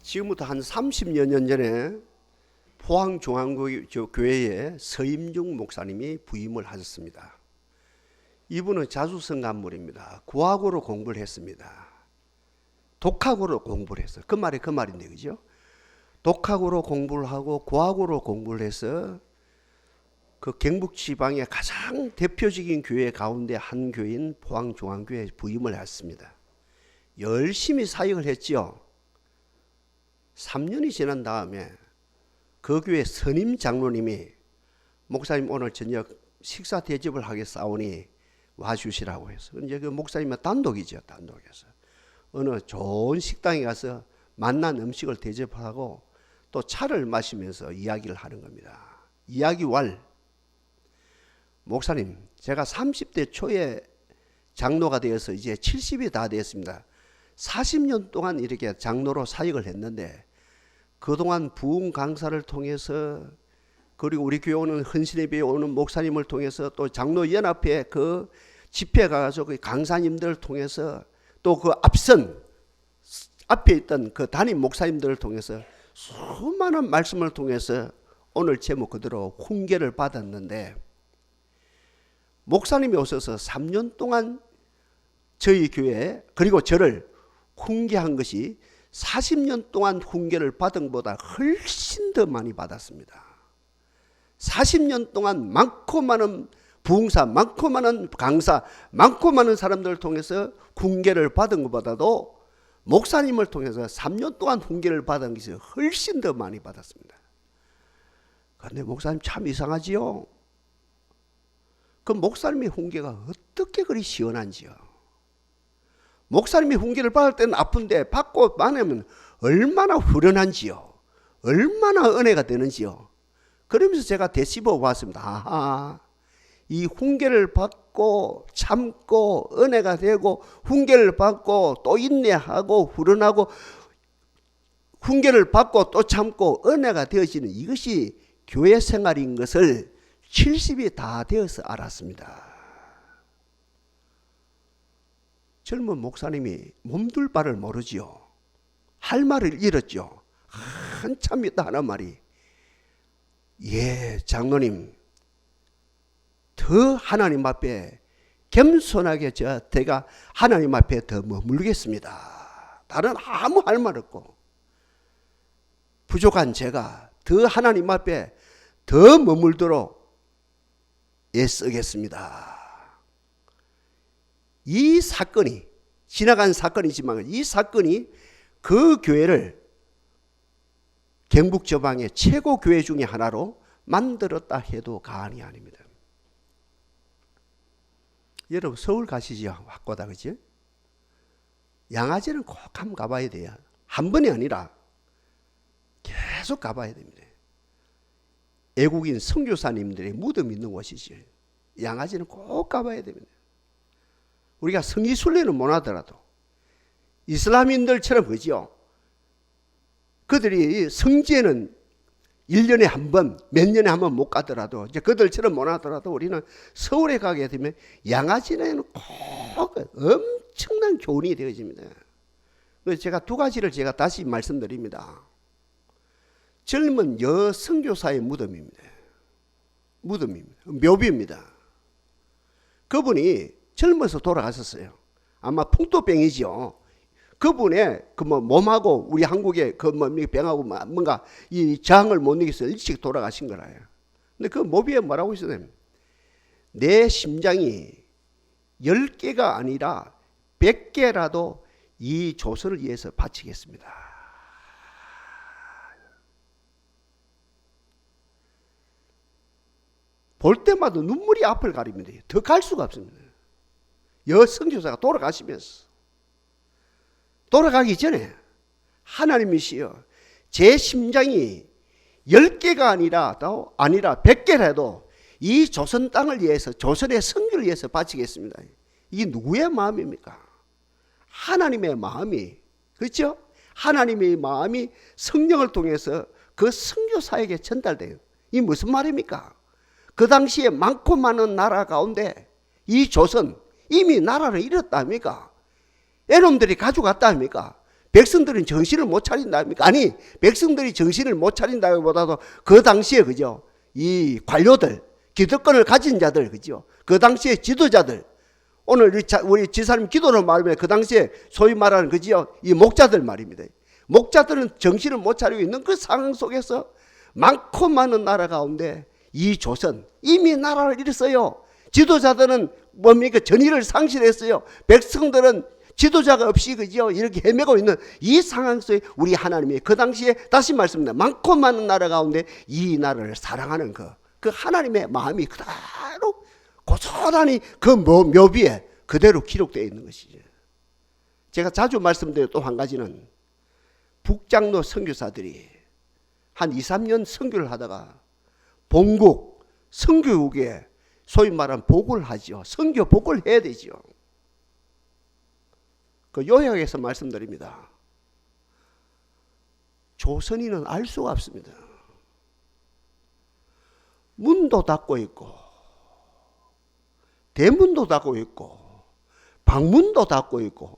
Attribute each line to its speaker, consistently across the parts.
Speaker 1: 지금부터 한 30여 년 전에 포항중앙교회에 서임중 목사님이 부임을 하셨습니다. 이분은 자주성 간물입니다. 구학으로 공부를 했습니다. 독학으로 공부를 했어요. 그 말이 그 말인데, 그죠? 독학으로 공부를 하고 구학으로 공부를 해서 그 경북 지방의 가장 대표적인 교회 가운데 한 교회인 포항중앙교회에 부임을 했습니다. 열심히 사역을 했죠. 3년이 지난 다음에 그 교회 선임 장로님이 목사님 오늘 저녁 식사 대접을 하겠사오니 와주시라고 해서 이제 그 목사님은 단독이죠. 단독해서 어느 좋은 식당에 가서 맛난 음식을 대접하고 또 차를 마시면서 이야기를 하는 겁니다. 이야기 왈, 목사님 제가 30대 초에 장로가 되어서 이제 70이 다 되었습니다. 40년 동안 이렇게 장로로 사역을 했는데 그동안 부흥 강사를 통해서 그리고 우리 교회 오는 헌신예배에 오는 목사님을 통해서 또 장로연합회 그 집회 가서 그 강사님들을 통해서 또 그 앞에 있던 그 담임 목사님들을 통해서 수많은 말씀을 통해서 오늘 제목 그대로 훈계를 받았는데 목사님이 오셔서 3년 동안 저희 교회에 그리고 저를 훈계한 것이 40년 동안 훈계를 받은 것보다 훨씬 더 많이 받았습니다. 40년 동안 많고 많은 부흥사, 많고 많은 강사, 많고 많은 사람들을 통해서 훈계를 받은 것보다도 목사님을 통해서 3년 동안 훈계를 받은 것이 훨씬 더 많이 받았습니다. 그런데 목사님 참 이상하지요? 그 목사님의 훈계가 어떻게 그리 시원한지요? 목사님이 훈계를 받을 때는 아픈데 받고 나면 얼마나 후련한지요. 얼마나 은혜가 되는지요. 그러면서 제가 되씹어 봤습니다. 아하, 이 훈계를 받고 참고 은혜가 되고 훈계를 받고 또 인내하고 후련하고 훈계를 받고 또 참고 은혜가 되어지는 이것이 교회 생활인 것을 70이 다 되어서 알았습니다. 젊은 목사님이 몸둘 바를 모르지요. 할 말을 잃었죠. 한참 있다 하는 말이, 예, 장로님 더 하나님 앞에 겸손하게 제가 하나님 앞에 더 머물겠습니다. 다른 아무 할 말 없고 부족한 제가 더 하나님 앞에 더 머물도록 애쓰겠습니다. 이 사건이 지나간 사건이지만 이 사건이 그 교회를 경북 저방의 최고 교회 중에 하나로 만들었다 해도 과언이 아닙니다. 여러분 서울 가시죠? 확고다, 그치? 양아지는 꼭 한번 가봐야 돼요. 한 번이 아니라 계속 가봐야 됩니다. 애국인 선교사님들의 무덤 있는 곳이지. 양아지는 꼭 가봐야 됩니다. 우리가 성지순례는 못 하더라도 이슬람인들처럼 그죠? 그들이 성지에는 1년에 한 번, 몇 년에 한 번 못 가더라도 이제 그들처럼 못 하더라도 우리는 서울에 가게 되면 양아지는 꼭 엄청난 교훈이 되어집니다. 그래서 제가 두 가지를 제가 다시 말씀드립니다. 젊은 여선교사의 무덤입니다. 무덤입니다. 묘비입니다. 그분이 젊어서 돌아가셨어요. 아마 풍토병이죠. 그분의 그 몸하고 우리 한국의 그 병하고 뭔가 이 저항을 못 이겨서 일찍 돌아가신 거라요. 근데 그 묘비에 뭐라고 있어요? 내 심장이 10개가 아니라 100개라도 이 조선을 위해서 바치겠습니다. 볼 때마다 눈물이 앞을 가립니다. 더 갈 수가 없습니다. 여선교사가 돌아가시면서 돌아가기 전에 하나님이시여 제 심장이 10개가 아니라 100개라도 이 조선 땅을 위해서 조선의 선교를 위해서 바치겠습니다. 이게 누구의 마음입니까? 하나님의 마음이, 그렇죠? 하나님의 마음이 성령을 통해서 그 선교사에게 전달돼요. 이 무슨 말입니까? 그 당시에 많고 많은 나라 가운데 이 조선 이미 나라를 잃었다 합니까? 애놈들이 가져갔다 합니까? 백성들은 정신을 못 차린다니까. 아니, 백성들이 정신을 못 차린다기보다도 그 당시에, 그죠? 이 관료들, 기득권을 가진 자들, 그죠? 그 당시에 지도자들, 오늘 우리 지사님 기도로 말하면 그 당시에 소위 말하는, 그지요? 이 목자들 말입니다. 목자들은 정신을 못 차리고 있는 그 상황 속에서 많고 많은 나라 가운데 이 조선, 이미 나라를 잃었어요. 지도자들은 뭡니까? 전의를 상실했어요. 백성들은 지도자가 없이, 그죠? 이렇게 헤매고 있는 이 상황 속에 우리 하나님이 그 당시에, 다시 말씀드립니다, 많고 많은 나라 가운데 이 나라를 사랑하는 그 하나님의 마음이 그대로 고스란히 그 묘비에 그대로 기록되어 있는 것이죠. 제가 자주 말씀드린 또 한 가지는, 북장로 선교사들이 한 2, 3년 선교를 하다가 본국 선교국에 소위 말하는 복을 하죠. 선교 복을 해야 되죠. 그 요약해서 말씀드립니다. 조선인은 알 수가 없습니다. 문도 닫고 있고, 대문도 닫고 있고, 방문도 닫고 있고,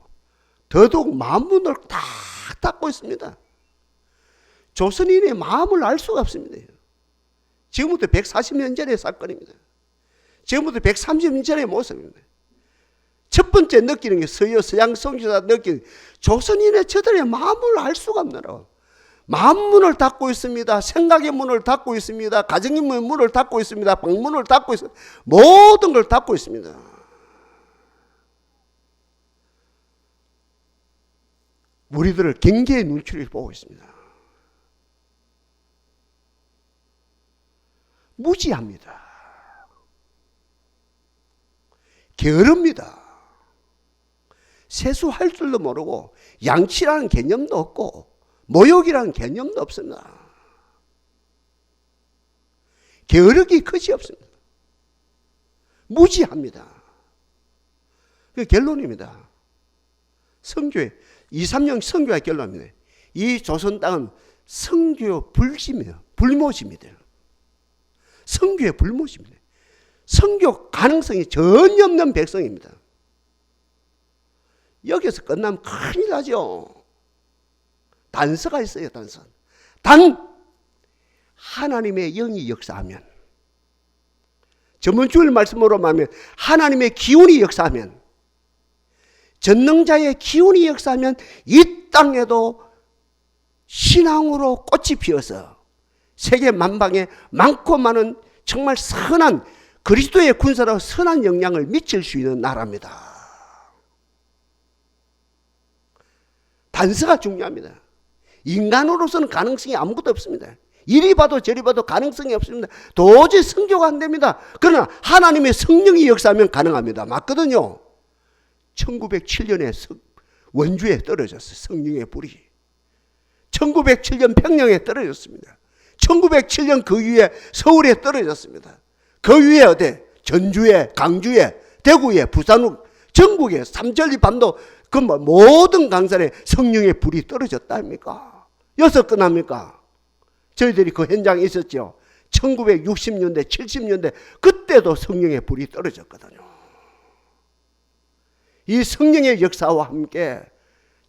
Speaker 1: 더더욱 마음문을 다 닫고 있습니다. 조선인의 마음을 알 수가 없습니다. 지금부터 140년 전의 사건입니다. 지금부터 130년 전의 모습입니다. 첫 번째 느끼는 게 서양 선교사 느끼는, 조선인의 저들의 마음을 알 수가 없느라고. 마음문을 닫고 있습니다. 생각의 문을 닫고 있습니다. 가정의 문을 닫고 있습니다. 방문을 닫고 있습니다. 모든 걸 닫고 있습니다. 우리들을 경계의 눈초리를 보고 있습니다. 무지합니다. 게으릅니다. 세수할 줄도 모르고, 양치라는 개념도 없고, 모욕이라는 개념도 없습니다. 게으르기 끝이 없습니다. 무지합니다. 그 결론입니다. 선교의 2, 3년 선교의 결론입니다. 이 조선 땅은 선교 불심이에요. 불모집니다. 선교의 불모집니다. 선교 가능성이 전혀 없는 백성입니다. 여기서 끝나면 큰일 나죠. 단서가 있어요. 단서. 단 하나님의 영이 역사하면, 전문주일 말씀으로 말하면 하나님의 기운이 역사하면, 전능자의 기운이 역사하면 이 땅에도 신앙으로 꽃이 피어서 세계 만방에 많고 많은 정말 선한 그리스도의 군사로 선한 영향을 미칠 수 있는 나라입니다. 단서가 중요합니다. 인간으로서는 가능성이 아무것도 없습니다. 이리 봐도 저리 봐도 가능성이 없습니다. 도저히 선교가 안 됩니다. 그러나 하나님의 성령이 역사하면 가능합니다. 맞거든요. 1907년에 원주에 떨어졌어요. 성령의 불이. 1907년 평양에 떨어졌습니다. 1907년 그 위에 서울에 떨어졌습니다. 그 위에 어디? 전주에, 강주에, 대구에, 부산, 전국에, 삼천리 반도 그 모든 강산에 성령의 불이 떨어졌다 합니까? 여기서 끝납니까? 저희들이 그 현장에 있었죠. 1960년대, 70년대 그때도 성령의 불이 떨어졌거든요. 이 성령의 역사와 함께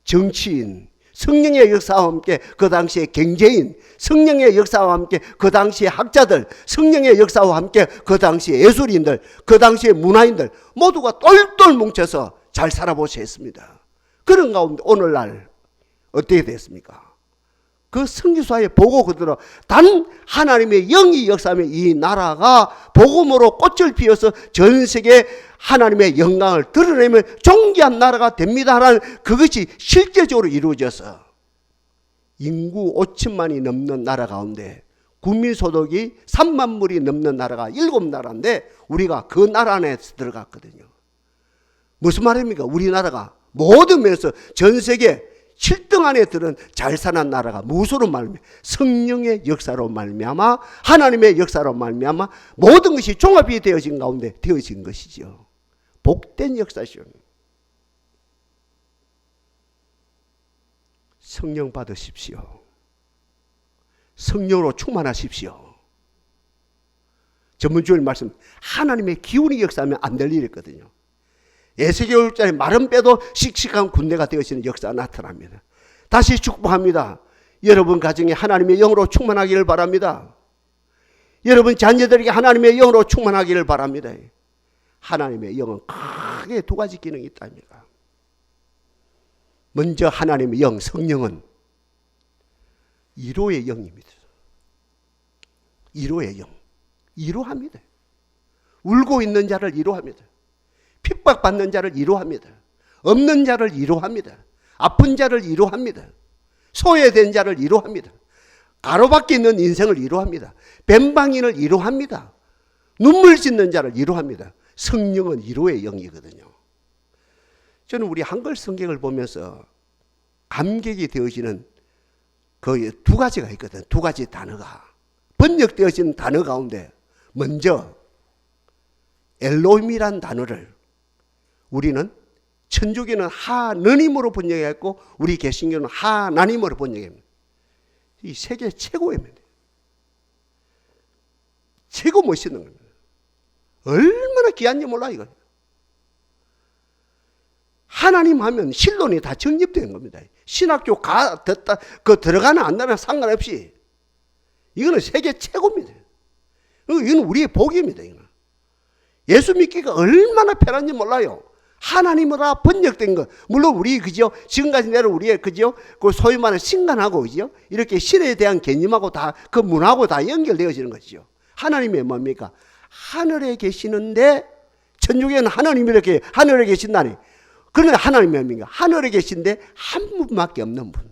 Speaker 1: 정치인, 성령의 역사와 함께 그 당시에 경제인, 성령의 역사와 함께 그 당시에 학자들, 성령의 역사와 함께 그 당시에 예술인들, 그 당시에 문화인들 모두가 똘똘 뭉쳐서 잘 살아보셔야 했습니다. 그런 가운데 오늘날 어떻게 됐습니까? 그 선교사의 보고 그대로 단 하나님의 영이 역사하면 이 나라가 복음으로 꽃을 피워서 전 세계에 하나님의 영광을 드러내면 존귀한 나라가 됩니다라는 그것이 실제적으로 이루어져서 인구 5천만이 넘는 나라 가운데 국민소득이 3만 불이 넘는 나라가 7나라인데 우리가 그 나라 안에 들어갔거든요. 무슨 말입니까? 우리나라가 모든 면에서 전 세계 7등 안에 들은 잘 사는 나라가 무엇으로 말미암아? 성령의 역사로 말미암아, 하나님의 역사로 말미암아 모든 것이 종합이 되어진 가운데 되어진 것이죠. 복된 역사죠. 성령 받으십시오. 성령으로 충만하십시오. 전문주일 말씀, 하나님의 기운이 역사하면 안 될 일이 있거든요. 에스겔 6장에 마른 빼도 씩씩한 군대가 되어지는 역사가 나타납니다. 다시 축복합니다. 여러분 가정에 하나님의 영으로 충만하기를 바랍니다. 여러분 자녀들에게 하나님의 영으로 충만하기를 바랍니다. 하나님의 영은 크게 두 가지 기능이 있답니다. 먼저 하나님의 영, 성령은 위로의 영입니다. 위로의 영. 위로합니다. 울고 있는 자를 위로합니다. 핍박받는 자를 위로합니다. 없는 자를 위로합니다. 아픈 자를 위로합니다. 소외된 자를 위로합니다. 가로막혀 있는 인생을 위로합니다. 뱀방인을 위로합니다. 눈물 짓는 자를 위로합니다. 성령은 위로의 영이거든요. 저는 우리 한글 성경을 보면서 감격이 되어지는 그 두 가지가 있거든. 두 가지 단어가 번역되어지는 단어 가운데 먼저 엘로힘이란 단어를 우리는 천주교는 하느님으로 번역했고 우리 개신교는 하나님으로 번역합니다. 이 세계 최고입니다. 최고 멋있는 겁니다. 얼마나 귀한지 몰라 이거. 하나님 하면 신론이 다 정립된 겁니다. 신학교 들어가나 안 들어가나 상관없이 이거는 세계 최고입니다. 이건 우리의 복입니다. 이거는. 예수 믿기가 얼마나 편한지 몰라요. 하나님으로 번역된 것. 물론 우리 그죠? 지금까지 내로 우리의 그죠? 그 소위 말하는 신간하고 그죠? 이렇게 신에 대한 개념하고 다 그 문하고 다 연결되어지는 것이죠. 하나님이 뭡니까? 하늘에 계시는데 천주교는 하나님이 이렇게 하늘에 계신다니. 그런데 하나님이 뭡니까? 하늘에 계신데 한 분밖에 없는 분.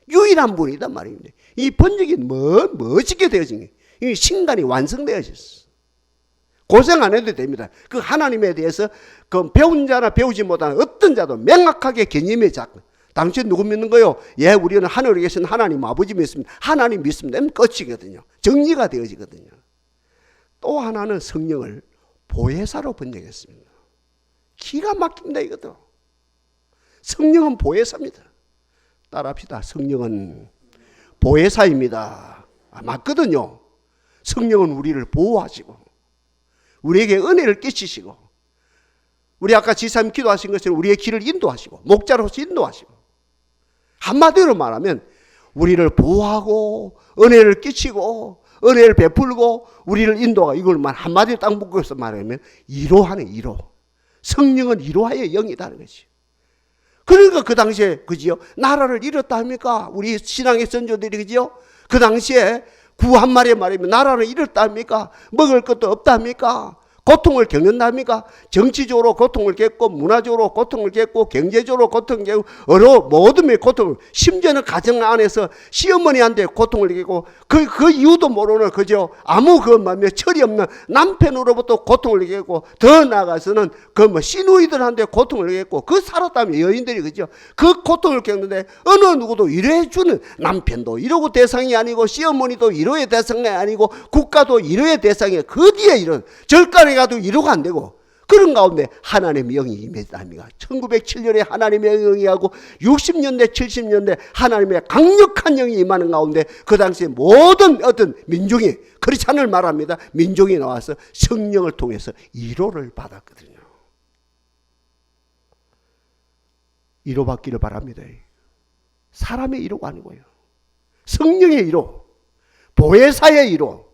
Speaker 1: 유일한 분이단 말입니다. 이 번역이 멋지게 되어진 게. 이 신간이 완성되어졌어. 고생 안 해도 됩니다. 그 하나님에 대해서 그 배운 자나 배우지 못하는 어떤 자도 명확하게 개념이 잡고 당신 누구 믿는 거요? 예, 우리는 하늘에 계신 하나님 아버지 믿습니다. 하나님 믿습니다. 끝이거든요. 정리가 되어지거든요. 또 하나는 성령을 보혜사로 번역했습니다. 기가 막힙니다 이것도. 성령은 보혜사입니다. 따라합시다. 성령은 보혜사입니다. 맞거든요. 성령은 우리를 보호하시고 우리에게 은혜를 끼치시고 우리 아까 지사님 기도하신 것처럼 우리의 길을 인도하시고 목자로서 인도하시고 한마디로 말하면 우리를 보호하고 은혜를 끼치고 은혜를 베풀고 우리를 인도하고 이걸만 한마디로 딱 묶어서 말하면 위로하는 위로. 성령은 위로하의 영이다는 것이. 그러니까 그 당시에 그지요? 나라를 잃었다 합니까? 우리 신앙의 선조들이 그지요? 그 당시에 구 한 마리에 말이면 나라를 잃었다 합니까? 먹을 것도 없다 합니까? 고통을 겪는다 합니까? 정치적으로 고통을 겪고 문화적으로 고통을 겪고 경제적으로 고통을 겪고 여러 모든 고통을 심지어는 가정 안에서 시어머니한테 고통을 겪고 그 이유도 모르는 그죠? 아무 철이 없는 남편으로부터 고통을 겪고 더 나아가서는 시누이들한테 고통을 겪고 그 살았다면 여인들이 그죠? 그 고통을 겪는데 어느 누구도 위로해 주는 남편도 위로의 대상이 아니고 시어머니도 위로의 대상이 아니고 국가도 위로의 대상이 그 뒤에 이런 절간에 가도 위로가 안 되고 그런 가운데 하나님의 영이 임했다 합니다. 1907년에 하나님의 영이 하고 60년대 70년대 하나님의 강력한 영이 임하는 가운데 그 당시에 모든 어떤 민중이 크리스찬을 말합니다. 민중이 나와서 성령을 통해서 위로를 받았거든요. 위로받기를 바랍니다. 사람의 위로가 아니고요. 성령의 위로, 보혜사의 위로.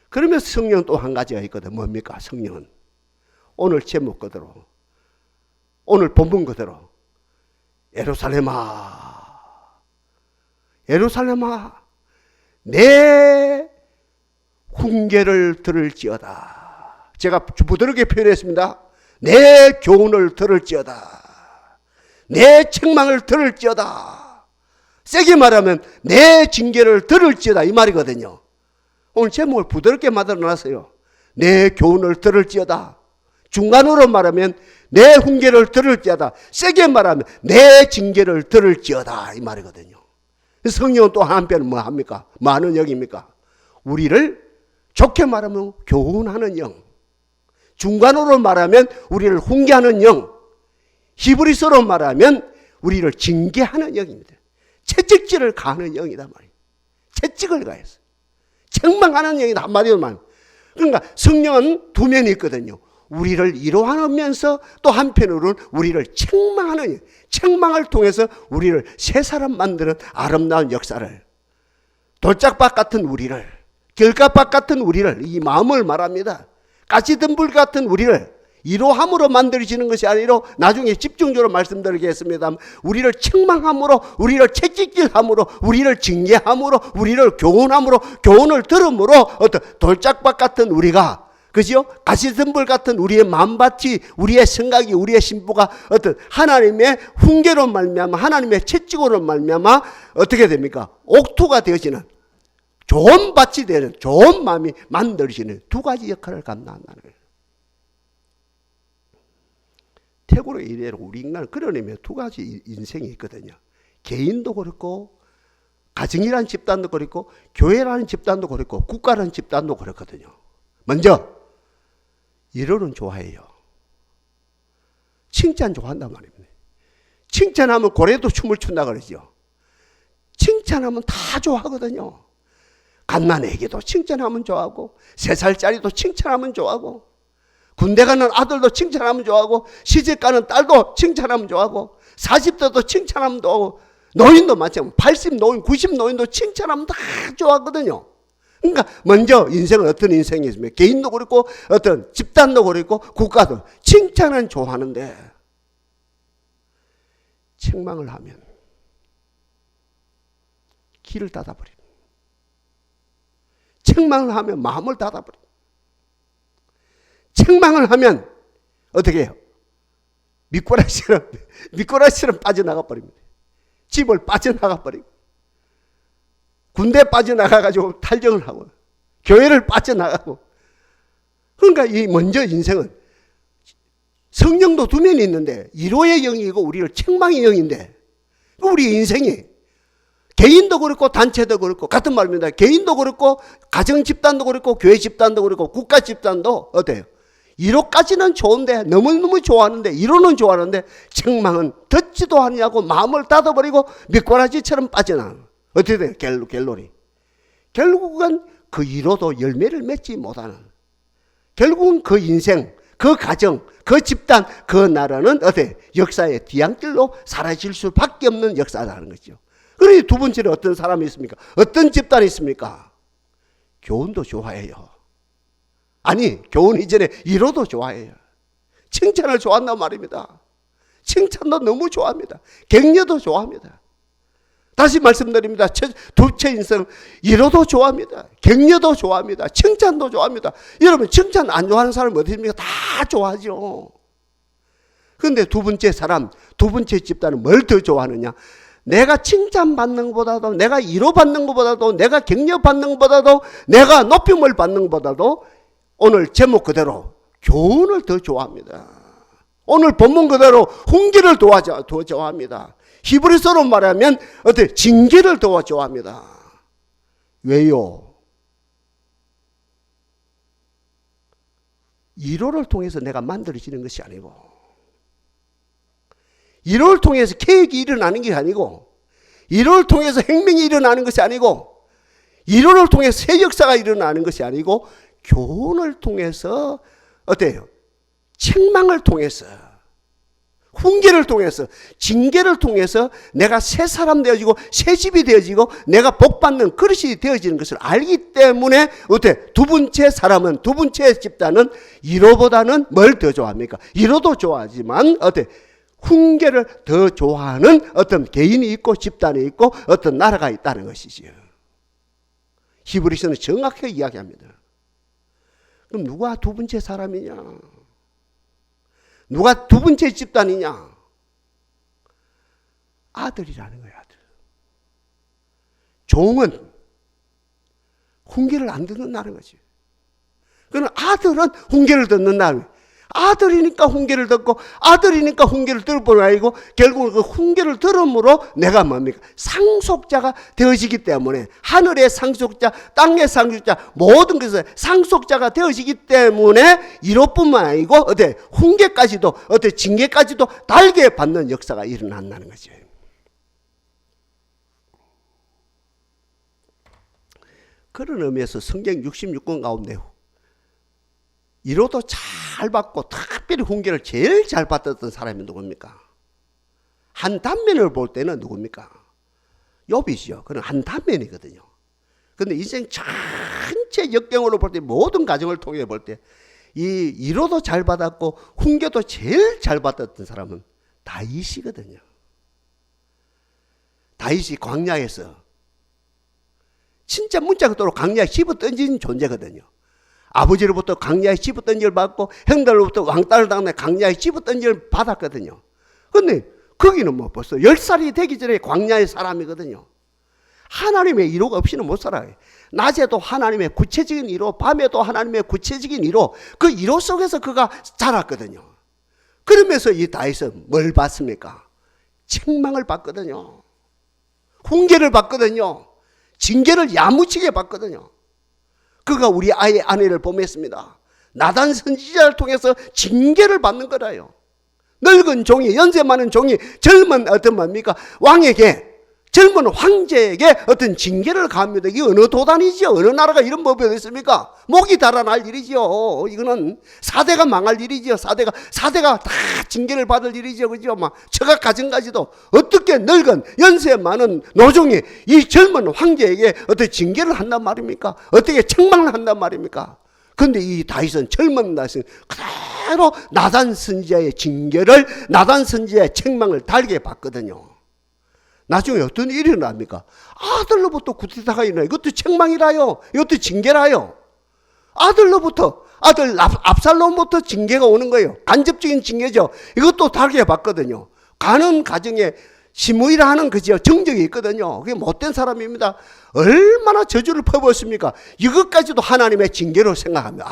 Speaker 1: 그러면 성령 또 한 가지가 있거든. 뭡니까? 성령은 오늘 제목 그대로 오늘 본문 그대로 예루살렘아 예루살렘아 내 훈계를 들을지어다. 제가 부드럽게 표현했습니다. 내 교훈을 들을지어다. 내 책망을 들을지어다. 세게 말하면 내 징계를 들을지어다 이 말이거든요. 오늘 제목을 부드럽게 만들어놨어요. 내 교훈을 들을지어다. 중간으로 말하면 내 훈계를 들을지어다. 세게 말하면 내 징계를 들을지어다 이 말이거든요. 성령은 또 한편은 뭐 합니까? 뭐 하는 영입니까? 우리를 좋게 말하면 교훈하는 영, 중간으로 말하면 우리를 훈계하는 영, 히브리서로 말하면 우리를 징계하는 영입니다. 채찍질을 가하는 영이다 말이에요. 채찍을 가해서 책망하는 영이다 한마디로 말하면. 그러니까 성령은 두 면이 있거든요. 우리를 위로하면서 또 한편으로는 우리를 책망하는, 책망을 통해서 우리를 새 사람 만드는 아름다운 역사를, 돌짝밭 같은 우리를, 결갓밭 같은 우리를, 이 마음을 말합니다. 가시덤불 같은 우리를 위로함으로 만들어지는 것이 아니라, 나중에 집중적으로 말씀드리겠습니다. 우리를 책망함으로, 우리를 채찍질함으로, 우리를 징계함으로, 우리를 교훈함으로, 교훈을 들음으로 어떤 돌짝밭 같은 우리가, 그죠? 가시덤불 같은 우리의 마음밭이, 우리의 생각이, 우리의 신부가 어떤 하나님의 훈계로 말미암아, 하나님의 채찍으로 말미암아 어떻게 됩니까? 옥토가 되어지는, 좋은 밭이 되는, 좋은 마음이 만들어지는 두 가지 역할을 감당한다는 거예요. 태고의 이래로 우리 인간은 그런 의미에 두 가지 인생이 있거든요. 개인도 그렇고, 가정이라는 집단도 그렇고, 교회라는 집단도 그렇고, 국가라는 집단도 그렇거든요. 먼저 이론은 좋아해요. 칭찬 좋아한단 말입니다. 칭찬하면 고래도 춤을 춘다 그러죠. 칭찬하면 다 좋아하거든요. 갓난 애기도 칭찬하면 좋아하고, 3살짜리도 칭찬하면 좋아하고, 군대 가는 아들도 칭찬하면 좋아하고, 시집 가는 딸도 칭찬하면 좋아하고, 40대도 칭찬하면 좋아하고, 노인도 마찬가지고, 80 노인, 90 노인도 칭찬하면 다 좋아하거든요. 그러니까 먼저 인생은 어떤 인생이 있습니까? 개인도 그렇고, 어떤 집단도 그렇고, 국가도 칭찬은 좋아하는데, 책망을 하면 길을 닫아버립니다. 책망을 하면 마음을 닫아버립니다. 책망을 하면 어떻게 해요? 미꾸라지처럼 빠져나가 버립니다. 집을 빠져나가 버리고, 군대 빠져나가가지고 탈정을 하고, 교회를 빠져나가고. 그러니까 이 먼저 인생은 성령도 두 면이 있는데, 위로의 영이고 우리를 책망의 영인데, 우리 인생이 개인도 그렇고 단체도 그렇고 같은 말입니다. 개인도 그렇고 가정 집단도 그렇고 교회 집단도 그렇고 국가 집단도 어때요? 위로까지는 좋은데, 너무너무 좋아하는데, 위로는 좋아하는데 책망은 듣지도 않냐고 마음을 닫아버리고 미꾸라지처럼 빠져나가는, 어떻게 돼요? 갤로리. 결국은 그 위로도 열매를 맺지 못하는, 결국은 그 인생, 그 가정, 그 집단, 그 나라는 어때? 역사의 뒤안길로 사라질 수밖에 없는 역사라는 거죠. 그러니 두 번째는 어떤 사람이 있습니까? 어떤 집단이 있습니까? 교훈도 좋아해요. 아니, 교훈 이전에 위로도 좋아해요. 칭찬을 좋아한단 말입니다. 칭찬도 너무 좋아합니다. 격려도 좋아합니다. 다시 말씀드립니다. 둘째 인생, 위로도 좋아합니다. 격려도 좋아합니다. 칭찬도 좋아합니다. 여러분, 칭찬 안 좋아하는 사람은 어디 있습니까? 다 좋아하죠. 그런데 두 번째 사람, 두 번째 집단은 뭘 더 좋아하느냐? 내가 칭찬받는 것보다도, 내가 위로받는 것보다도, 내가 격려받는 것보다도, 내가 높임을 받는 것보다도 오늘 제목 그대로 교훈을 더 좋아합니다. 오늘 본문 그대로 훈계를 더 좋아합니다. 히브리서로 말하면 어때? 징계를 더 좋아합니다. 왜요? 위로를 통해서 내가 만들어지는 것이 아니고, 위로를 통해서 계획이 일어나는 게 아니고, 위로를 통해서 혁명이 일어나는 것이 아니고, 위로를 통해서 새 역사가 일어나는 것이 아니고, 교훈을 통해서 어때요? 책망을 통해서, 훈계를 통해서, 징계를 통해서 내가 새 사람 되어지고 새 집이 되어지고 내가 복받는 그릇이 되어지는 것을 알기 때문에 어때? 두 번째 사람은, 두 번째 집단은 위로보다는 뭘 더 좋아합니까? 위로도 좋아하지만 어때? 훈계를 더 좋아하는 어떤 개인이 있고 집단이 있고 어떤 나라가 있다는 것이지요. 히브리서는 정확하게 이야기합니다. 그럼 누가 두 번째 사람이냐? 누가 두 번째 집단이냐? 아들이라는 거야, 아들. 종은 훈계를 안 듣는다는 거지. 그러나 아들은 훈계를 듣는다는 거야. 아들이니까 훈계를 듣고, 아들이니까 훈계를 들을 뿐 아니고, 결국은 그 훈계를 들음으로 내가 뭡니까? 상속자가 되어지기 때문에, 하늘의 상속자, 땅의 상속자, 모든 것의 상속자가 되어지기 때문에, 이것뿐만 아니고, 어때? 훈계까지도, 어때? 징계까지도 달게 받는 역사가 일어난다는 거죠. 그런 의미에서 성경 66권 가운데 위로도 잘 잘 받고 특별히 훈계를 제일 잘 받았던 사람이 누굽니까? 한 단면을 볼 때는 누굽니까? 욥이죠. 그는 한 단면이거든요. 그런데 인생 전체 역경으로 볼 때, 모든 가정을 통해 볼 때 이 위로도 잘 받았고 훈계도 제일 잘 받았던 사람은 다윗이거든요. 다윗이 광야에서 진짜 문자 그대로 광야에 집어 던진 존재거든요. 아버지로부터 광야에 집어 던질 받고 형들로부터 왕따를 당해 광야에 집어 던질 받았거든요. 그런데 거기는 뭐 벌써 10살이 되기 전에 광야의 사람이거든요. 하나님의 위로가 없이는 못 살아요. 낮에도 하나님의 구체적인 위로, 밤에도 하나님의 구체적인 위로, 그 위로 속에서 그가 자랐거든요. 그러면서 이 다윗은 뭘 받습니까? 책망을 받거든요. 훈계를 받거든요. 징계를 야무지게 받거든요. 그가 우리 아이의 아내를 보냈습니다. 나단 선지자를 통해서 징계를 받는 거라요. 늙은 종이, 연세 많은 종이 젊은 어떤 뭡니까? 왕에게, 젊은 황제에게 어떤 징계를 가합니다. 이게 어느 도단이죠? 어느 나라가 이런 법이 어디 있습니까? 목이 달아날 일이죠. 이거는 사대가 망할 일이죠. 사대가 다 징계를 받을 일이죠. 그죠? 막 처가 가정까지도 어떻게 늙은 연세 많은 노종이 이 젊은 황제에게 어떻게 징계를 한단 말입니까? 어떻게 책망을 한단 말입니까? 그런데 이 다윗은 젊은 다윗은 그대로 나단 선지자의 징계를, 나단 선지자의 책망을 달게 받거든요. 나중에 어떤 일이 일어납니까? 아들로부터 구태타가 일어나요. 이것도 책망이라요. 이것도 징계라요. 아들 압살롬부터 징계가 오는 거예요. 간접적인 징계죠. 이것도 다르게 받거든요. 가는 가정에 시므이라 하는 그죠 정적이 있거든요. 그게 못된 사람입니다. 얼마나 저주를 퍼부었습니까? 이것까지도 하나님의 징계로 생각합니다.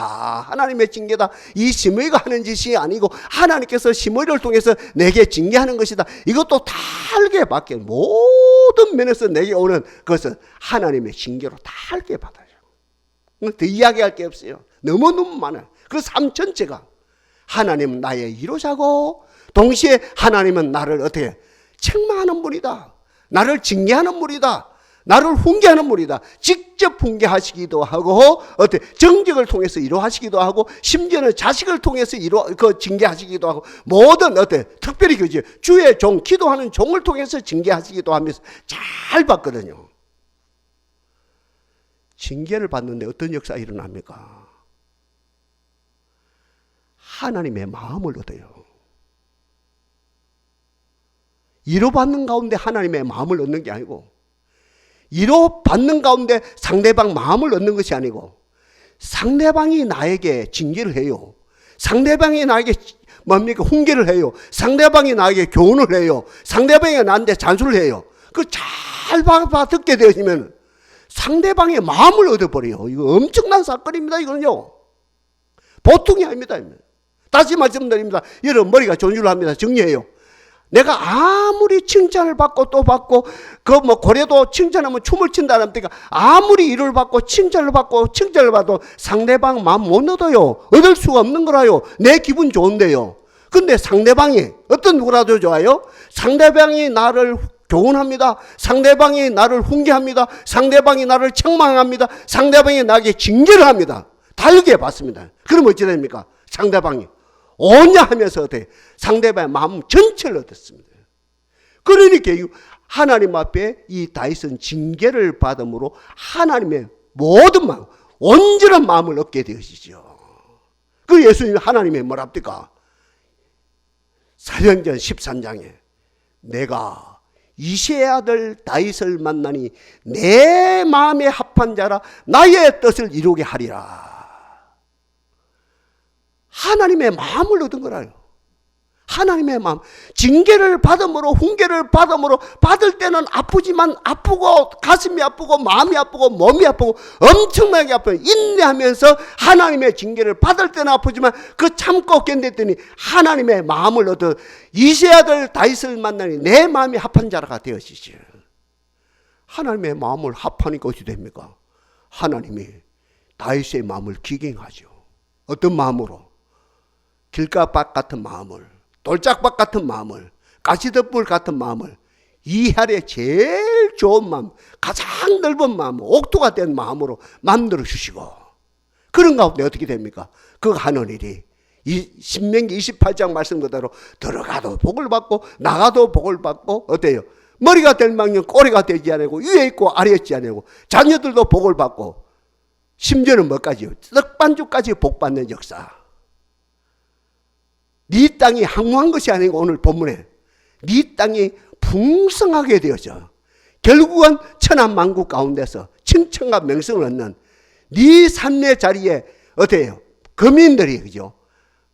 Speaker 1: 하나님의 징계다. 이 시므이가 하는 짓이 아니고 하나님께서 시므이를 통해서 내게 징계하는 것이다. 이것도 다르게 받게, 모든 면에서 내게 오는 것은 하나님의 징계로 다르게 받아요. 더 이야기할 게 없어요. 너무너무 많아요. 그 삶 전체가 하나님은 나의 위로자고 동시에 하나님은 나를 어떻게 책망하는 분이다. 나를 징계하는 분이다. 나를 훈계하는 분이다. 직접 훈계하시기도 하고 어떻게 정직을 통해서 위로하시기도 하고 심지어는 자식을 통해서 징계하시기도 하고 모든 어때 특별히 그죠 주의 종 기도하는 종을 통해서 징계하시기도 하면서 잘 봤거든요. 징계를 받는데 어떤 역사가 일어납니까? 하나님의 마음을 얻어요. 위로받는 가운데 하나님의 마음을 얻는 게 아니고, 위로받는 가운데 상대방 마음을 얻는 것이 아니고, 상대방이 나에게 징계를 해요. 상대방이 나에게 뭡니까? 훈계를 해요. 상대방이 나에게 교훈을 해요. 상대방이 나한테 잔소리를 해요. 그 잘 듣게 되시면 상대방의 마음을 얻어버려요. 이거 엄청난 사건입니다. 이거는요. 보통이 아닙니다. 다시 말씀드립니다. 여러분 머리가 존줄합니다. 정리해요. 내가 아무리 칭찬을 받고 또 받고 고래도 칭찬하면 춤을 춘다는 때가 아무리 일을 받고 칭찬을 받도 상대방 마음 못 얻어요. 얻을 수가 없는 거라요. 내 기분 좋은데요. 근데 상대방이 어떤 누구라도 좋아요? 상대방이 나를 교훈합니다. 상대방이 나를 훈계합니다. 상대방이 나를 책망합니다. 상대방이 나에게 징계를 합니다. 다르게 받습니다. 그럼 어찌 됩니까? 상대방이 오냐 하면서 어때? 상대방의 마음 전체를 얻었습니다. 그러니까 하나님 앞에 이 다윗은 징계를 받음으로 하나님의 모든 마음, 온전한 마음을 얻게 되시죠. 그 예수님이 하나님의 뭐랍니까? 사도행전 13장에 내가 이새의 아들 다윗을 만나니 내 마음에 합한 자라 나의 뜻을 이루게 하리라. 하나님의 마음을 얻은 거라요. 하나님의 마음. 징계를 받음으로 훈계를 받음으로 받을 때는 아프지만 아프고 가슴이 아프고 마음이 아프고 몸이 아프고 엄청나게 아파요. 인내하면서 하나님의 징계를 받을 때는 아프지만 그 참고 견뎠더니 하나님의 마음을 얻어 이새의 아들 다윗을 만나니 내 마음이 합한 자라가 되어지죠. 하나님의 마음을 합하니까 어찌 됩니까? 하나님이 다윗의 마음을 기경하죠. 어떤 마음으로? 길가밭 같은 마음을, 돌짝밭 같은 마음을, 가시덤불 같은 마음을, 이하에 제일 좋은 마음, 가장 넓은 마음, 옥토가 된 마음으로 만들어 주시고, 그런 가운데 어떻게 됩니까? 그 하는 일이 이 신명기 28장 말씀 그대로 들어가도 복을 받고 나가도 복을 받고 어때요? 머리가 될 망정 꼬리가 되지 않고 위에 있고 아래에 있지 않고 자녀들도 복을 받고 심지어는 뭐까지요? 떡반죽까지 복받는 역사. 네 땅이 항무한 것이 아니고 오늘 본문에 네 땅이 풍성하게 되어져 결국은 천하만국 가운데서 칭찬과 명성을 얻는 네 삶의 자리에 어때요? 거민들이 그죠?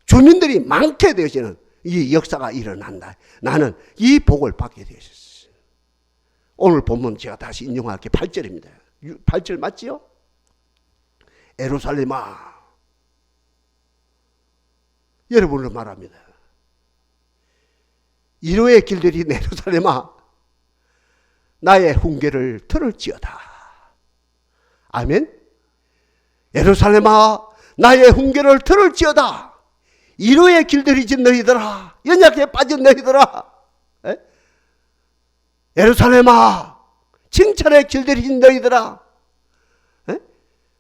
Speaker 1: 주민들이 많게 되어지는 이 역사가 일어난다. 나는 이 복을 받게 되었어요. 오늘 본문 제가 다시 인용할 게 8절입니다. 8절 맞지요? 예루살렘아, 여러분을 말합니다. 이로의 길들이 예루살렘아, 나의 훈계를 들을지어다. 아멘. 예루살렘아, 나의 훈계를 들을지어다. 이로의 길들이진 너희들아, 연약에 빠진 너희들아. 예루살렘아, 칭찬의 길들이진 너희들아,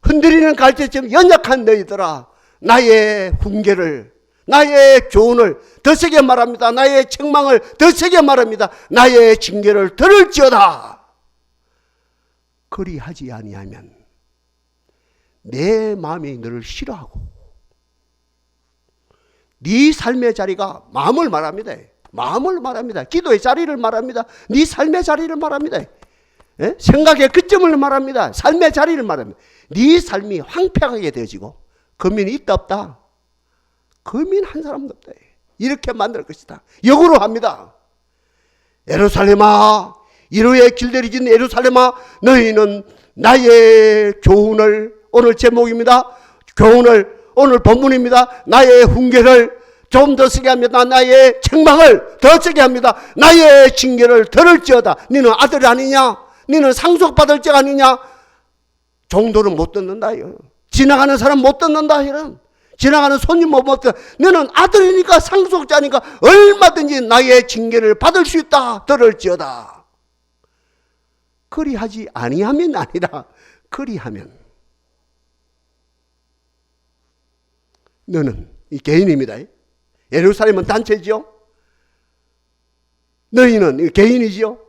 Speaker 1: 흔들리는 갈대처럼 연약한 너희들아, 나의 훈계를, 나의 교훈을 더 세게 말합니다. 나의 책망을 더 세게 말합니다. 나의 징계를 들을지어다. 그리하지 아니하면 내 마음이 너를 싫어하고, 네 삶의 자리가 마음을 말합니다. 마음을 말합니다. 기도의 자리를 말합니다. 네 삶의 자리를 말합니다. 생각의 끝점을 말합니다. 삶의 자리를 말합니다. 네 삶이 황폐하게 되어지고 거민이 있다 없다? 거민 한 사람도 없다. 이렇게 만들 것이다. 역으로 합니다. 예루살렘아, 이로의 길들이진 예루살렘아, 너희는 나의 교훈을, 오늘 제목입니다. 교훈을, 오늘 본문입니다. 나의 훈계를 좀 더 세게 합니다. 나의 책망을 더 세게 합니다. 나의 징계를 들을지어다. 너는 아들 아니냐? 너는 상속받을 자 아니냐? 정도는 못 듣는다. 지나가는 사람 못 듣는다. 이런 지나가는 손님 못 듣는다. 너는 아들이니까 상속자니까 얼마든지 나의 징계를 받을 수 있다. 들을지어다. 그리하지 아니하면 아니라 그리하면 너는 이 개인입니다. 예루살렘은 단체지요. 너희는 개인이지요.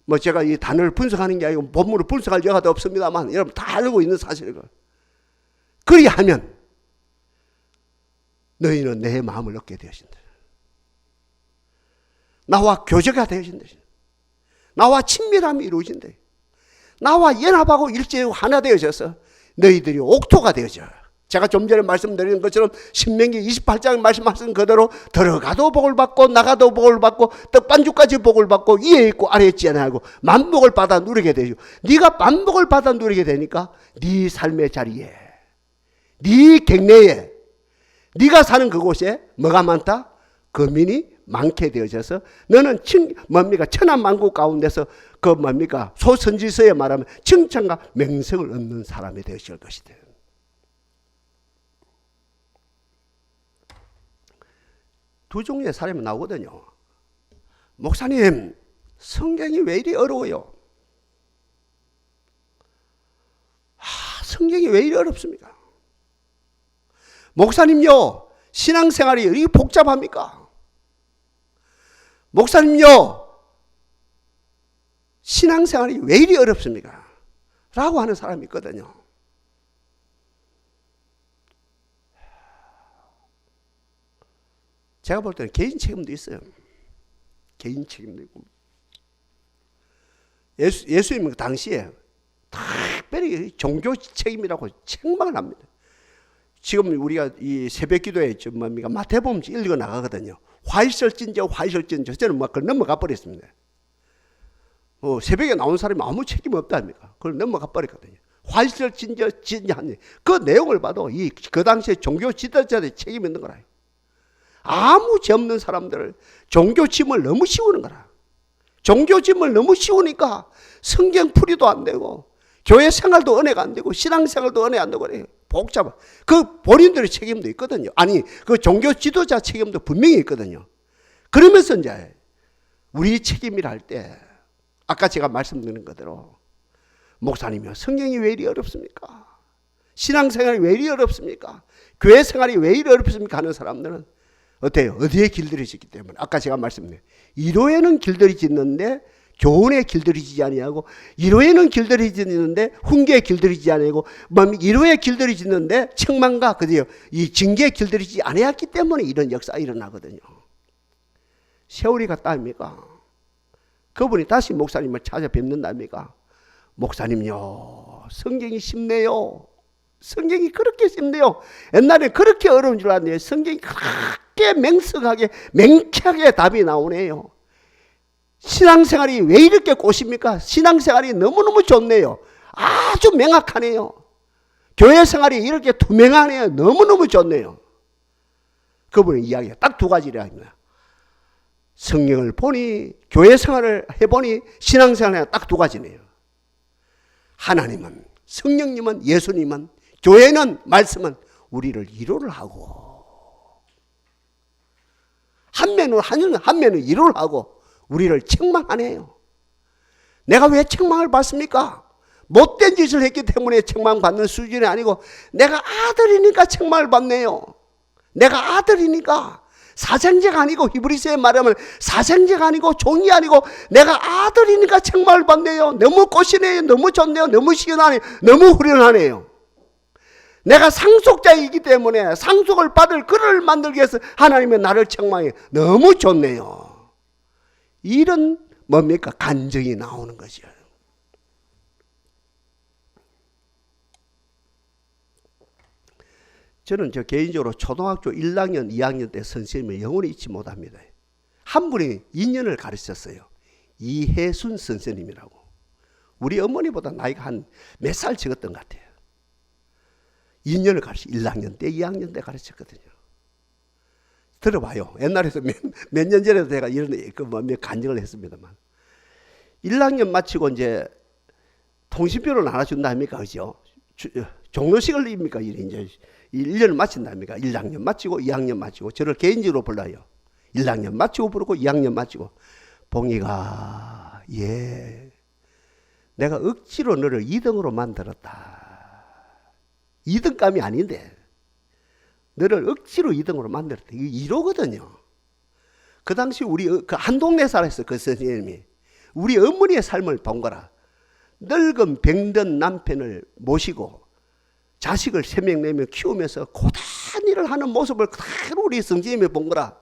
Speaker 1: 뭐 제가 이 단어를 분석하는 게 아니고 본문을 분석할 여가도 없습니다만 여러분 다 알고 있는 사실이고, 그리하면 너희는 내 마음을 얻게 되어진다. 나와 교제가 되어진다. 나와 친밀함이 이루어진다. 나와 연합하고 일제하고 하나 되어져서 너희들이 옥토가 되어져. 제가 좀 전에 말씀드린 것처럼 신명기 28장 말씀하신 그대로 들어가도 복을 받고 나가도 복을 받고 떡반죽까지 복을 받고 위에 있고 아래에 있지 않고 만복을 받아 누리게 되죠. 네가 만복을 받아 누리게 되니까 네 삶의 자리에, 네 객내에, 네가 사는 그곳에 뭐가 많다? 거민이 많게 되어져서 너는 뭡니까? 천하만국 가운데서 그 뭡니까? 소선지서에 말하면 칭찬과 명성을 얻는 사람이 되실 것이다. 두 종류의 사람이 나오거든요. 목사님, 성경이 왜 이리 어려워요? 성경이 왜 이리 어렵습니까? 목사님요, 신앙생활이 왜 이리 복잡합니까? 목사님요, 신앙생활이 왜 이리 어렵습니까? 라고 하는 사람이 있거든요. 제가 볼 때는 개인 책임도 있어요. 개인 책임도 있고. 예수님 그 당시에 특별히 종교 책임이라고 책망을 합니다. 지금 우리가 이 새벽 기도에 좀 뭡니까? 마태복음 읽어 나가거든요. 화이설진저, 화이설진저. 저는 막 그걸 넘어가 버렸습니다. 새벽에 나온 사람이 아무 책임 없다니까. 그걸 넘어가 버렸거든요. 화이설진저, 진저 하니 그 내용을 봐도 그 당시에 종교 지도자들의 책임이 있는 거라. 아무 죄 없는 사람들을 종교짐을 너무 씌우는 거라. 종교짐을 너무 씌우니까 성경 풀이도 안 되고 교회 생활도 은혜가 안 되고 신앙생활도 은혜 안 되고 그래요. 복잡해. 그 본인들의 책임도 있거든요. 아니 그 종교 지도자 책임도 분명히 있거든요. 그러면서 이제 우리 책임이라 할 때 아까 제가 말씀드린 그대로 목사님이요, 성경이 왜 이리 어렵습니까? 신앙생활이 왜 이리 어렵습니까? 교회 생활이 왜 이리 어렵습니까? 하는 사람들은 어때요? 어디에 길들여지기 때문에. 아까 제가 말씀드린 이로에는 길들여지는데 교훈에 길들이지 아니하고, 이로에는 길들여지는데 훈계에 길들이지 아니하고, 이로에 길들여지는데 책망과 그디요 이 징계에 길들이지 아니했기 때문에 이런 역사가 일어나거든요. 세월이 갔다 아닙니까? 그분이 다시 목사님을 찾아뵙는답니까? 목사님요, 성경이 쉽네요. 성경이 그렇게 쉽네요. 옛날에 그렇게 어려운 줄 알았는데 성경이 그렇게 맹석하게 맹쾌하게 답이 나오네요. 신앙생활이 왜 이렇게 꼬십니까? 신앙생활이 너무너무 좋네요. 아주 명확하네요. 교회생활이 이렇게 투명하네요. 너무너무 좋네요. 그분의 이야기가 딱 두 가지라 합니다. 성경을 보니, 교회생활을 해보니, 신앙생활이 딱 두 가지네요. 하나님은, 성령님은, 예수님은, 교회는, 말씀은 우리를 위로를 하고, 한 면은 위로를 하고 우리를 책망하네요. 내가 왜 책망을 받습니까? 못된 짓을 했기 때문에 책망받는 수준이 아니고, 내가 아들이니까 책망을 받네요. 내가 아들이니까. 사생제가 아니고, 히브리서에 말하면 사생제가 아니고 종이 아니고 내가 아들이니까 책망을 받네요. 너무 꽃이네요. 너무 좋네요. 너무 시원하네요. 너무 후련하네요. 내가 상속자이기 때문에 상속을 받을 그를 만들기 위해서 하나님의 나를 책망해. 너무 좋네요. 이런 뭡니까? 간증이 나오는 거죠. 저는 개인적으로 초등학교 1학년, 2학년 때 선생님을 영원히 잊지 못합니다. 한 분이 2년을 가르쳤어요. 이혜순 선생님이라고. 우리 어머니보다 나이가 한 몇 살 적었던 것 같아요. 2년을 가르쳐, 1학년 때, 2학년 때 가르쳤거든요. 들어봐요. 옛날에도 몇 년 전에도 제가 이런 간증을 했습니다만. 1학년 마치고 이제 통신표를 나눠준다 합니까? 그죠? 종로식을 입니까? 이제 1년을 마친다 합니까? 1학년 마치고 2학년 마치고. 저를 개인적으로 불러요. 1학년 마치고 부르고 2학년 마치고. 봉이가, 예, 내가 억지로 너를 2등으로 만들었다. 2등감이 아닌데 너를 억지로 2등으로 만들었다. 이거 1호거든요. 그 당시 우리 한 동네 살았어요. 그 선생님이. 우리 어머니의 삶을 본 거라. 늙은 병든 남편을 모시고 자식을 3명 4명 키우면서 고단 일을 하는 모습을 그대로 우리 선생님이 본 거라.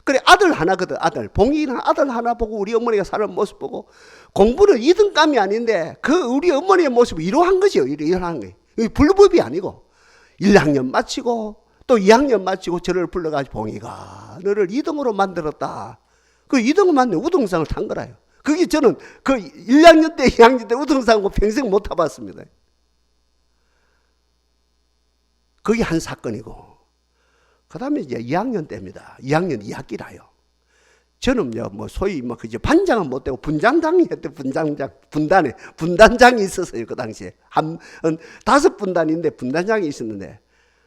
Speaker 1: 그래, 아들 하나거든. 아들. 봉이는 아들 하나 보고 우리 어머니가 사는 모습 보고, 공부는 2등감이 아닌데 그 우리 어머니의 모습을 이러한 거죠. 이러한 거예요. 불법이 아니고 1학년 마치고 또 2학년 마치고 저를 불러가지고 봉이가 너를 2등으로 만들었다. 그 2등을 만든 우등상을 탄 거라요. 그게 저는 그 1학년 때 2학년 때 우등상을 평생 못 타봤습니다. 그게 한 사건이고, 그 다음에 이제 2학년 때입니다. 2학년 2학기라요. 저는요, 소위 그저 반장은 못 되고 분장장이 했대. 분단장이 있었어요. 그 당시에. 5분단인데 분단장이 있었는데,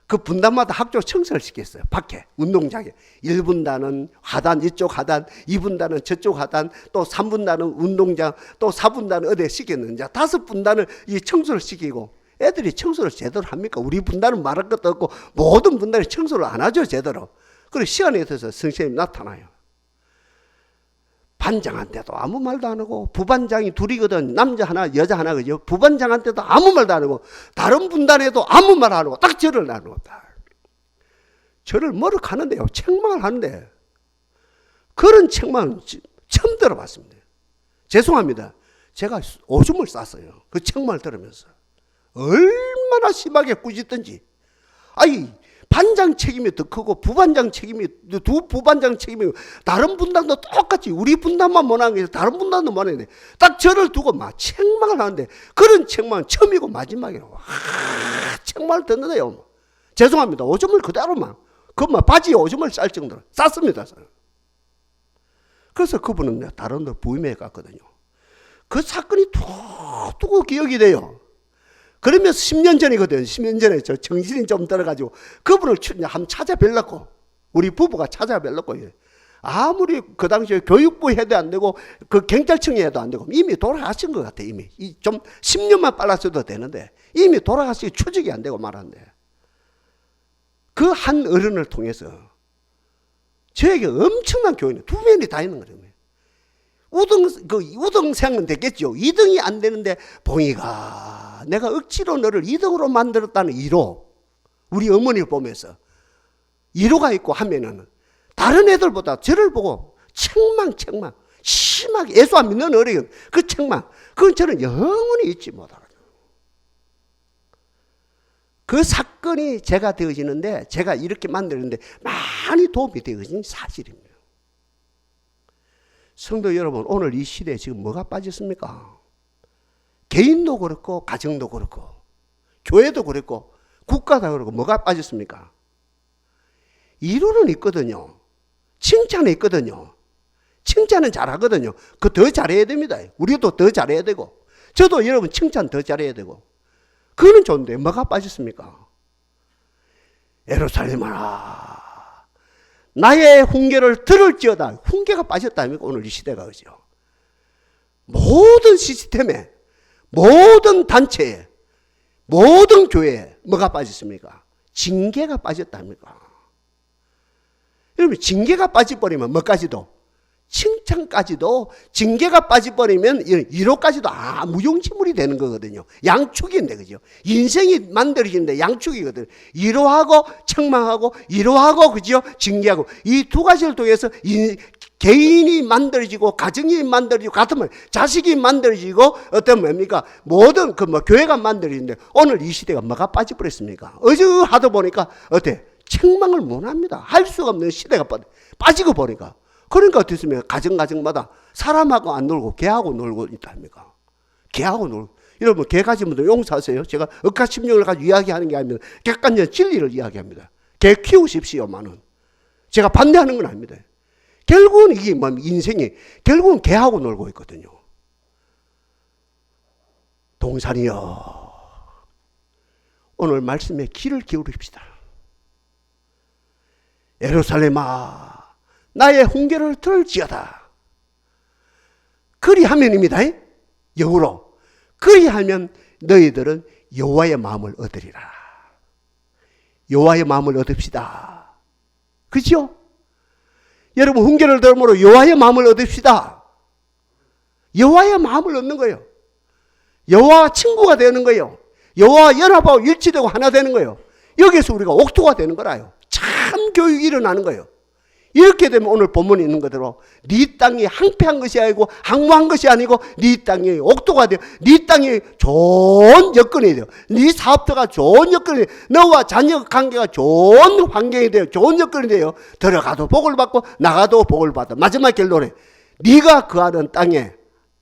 Speaker 1: 그 분단마다 학교 청소를 시켰어요. 밖에, 운동장에. 1분단은 하단, 이쪽 하단, 2분단은 저쪽 하단, 또 3분단은 운동장, 또 4분단은 어디에 시켰는지, 5분단을 이 청소를 시키고, 애들이 청소를 제대로 합니까? 우리 분단은 말할 것도 없고, 모든 분단이 청소를 안 하죠, 제대로. 그리고 시간에 있어서 선생님이 나타나요. 반장한테도 아무 말도 안 하고, 부반장이 둘이거든. 남자 하나, 여자 하나, 그죠? 부반장한테도 아무 말도 안 하고, 다른 분단에도 아무 말 안 하고, 딱 저를 나누고, 저를 뭐를 하는데요? 책망을 하는데, 그런 책망은 처음 들어봤습니다. 죄송합니다. 제가 오줌을 쌌어요. 그 책망을 들으면서. 얼마나 심하게 꾸짖던지. 아니, 반장 책임이 더 크고 부반장 책임이, 두 부반장 책임이, 다른 분단도 똑같이 우리 분단만 못하는 게 다른 분단도 못하는데 딱 저를 두고 막 책망을 하는데, 그런 책망은 처음이고 마지막이라고. 책망을 듣는데요. 죄송합니다. 오줌을 그대로만, 바지에 오줌을 쌀 정도로 쌌습니다. 그래서 그분은 다른 데 부임해 갔거든요. 그 사건이 두고 기억이 돼요. 그러면서 10년 전이거든요. 10년 전에 저 정신이 좀 들어가지고 그분을 한번 찾아뵈려고, 우리 부부가 찾아뵈려고, 아무리 그 당시에 교육부 해도 안 되고 그 경찰청이 해도 안 되고 이미 돌아가신 것 같아. 이미 좀 10년만 빨랐어도 되는데 이미 돌아가시기 추적이 안 되고 말았는데 그 한 어른을 통해서 저에게 엄청난 교훈이 두 면이 다 있는 거예요. 우등생은 됐겠죠. 2등이 안 되는데 봉이가 내가 억지로 너를 2등으로 만들었다는 이로 우리 어머니를 보면서 이로가 있고 하면은 다른 애들보다 저를 보고 책망 심하게 예수 안 믿는 어린 그 책망 그건 저는 영원히 잊지 못하거든요. 그 사건이 제가 되어지는데 제가 이렇게 만드는데 많이 도움이 되어진 사실입니다. 성도 여러분, 오늘 이 시대에 지금 뭐가 빠졌습니까? 개인도 그렇고 가정도 그렇고 교회도 그렇고 국가도 그렇고 뭐가 빠졌습니까? 이론은 있거든요. 칭찬은 있거든요. 칭찬은 잘하거든요. 그 더 잘해야 됩니다. 우리도 더 잘해야 되고 저도 여러분 칭찬 더 잘해야 되고 그거는 좋은데 뭐가 빠졌습니까? 예루살렘아 나의 훈계를 들을지어다. 훈계가 빠졌다니까 오늘 이 시대가 그죠. 모든 시스템에 모든 단체에 모든 교회에 뭐가 빠졌습니까? 징계가 빠졌답니까? 여러분 징계가 빠져버리면 뭐까지도 칭찬까지도 징계가 빠져버리면 위로까지도 무용지물이 되는 거거든요. 양축인데 그죠. 인생이 만들어지는데 양축이거든요. 위로하고 책망하고 위로하고 그죠. 징계하고 이 두 가지를 통해서 개인이 만들어지고 가정이 만들어지고 같으면 자식이 만들어지고 어떤 뭡니까 모든 그 교회가 만들어지는데 오늘 이 시대가 뭐가 빠져버렸습니까? 어제 하다 보니까 어때? 책망을 못합니다. 할 수가 없는 시대가 빠지고 보니까. 그러니까 어떻습니까? 가정마다 사람하고 안 놀고 개하고 놀고 있답니까? 개하고 놀고. 여러분 개 가진 분들 용서하세요. 제가 억가심령을 가지고 이야기하는 게 아니면 객관적 진리를 이야기합니다. 개 키우십시오만은 제가 반대하는 건 아닙니다. 결국은 이게 인생이 결국은 개하고 놀고 있거든요. 동산이여 오늘 말씀에 귀를 기울입시다. 예루살렘아 나의 훈계를 들을지어다. 그리하면입니다. 영어로 그리하면 너희들은 여호와의 마음을 얻으리라. 여호와의 마음을 얻읍시다. 그죠? 여러분 훈계를 들음으로 여호와의 마음을 얻읍시다. 여호와의 마음을 얻는 거예요. 여호와와 친구가 되는 거예요. 여호와와 연합하고 일치되고 하나 되는 거예요. 여기서 우리가 옥토가 되는 거라요. 참 교육이 일어나는 거예요. 이렇게 되면 오늘 본문에 있는 그대로 네 땅이 항폐한 것이 아니고 항무한 것이 아니고 네 땅이 옥토가 돼요. 네 땅이 좋은 여건이 돼요. 네 사업터가 좋은 여건이 돼요. 너와 자녀 관계가 좋은 환경이 돼요. 좋은 여건이 돼요. 들어가도 복을 받고 나가도 복을 받아. 마지막 결론에 네가 거하는 땅에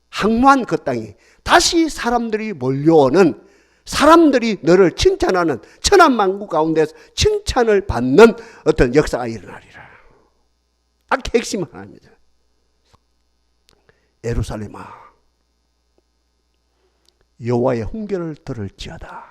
Speaker 1: 항무한 그 땅이 다시 사람들이 몰려오는 사람들이 너를 칭찬하는 천한만국 가운데서 칭찬을 받는 어떤 역사가 일어나리라. 딱 핵심 하나입니다. 예루살렘아 여호와의 훈계를 들을지어다.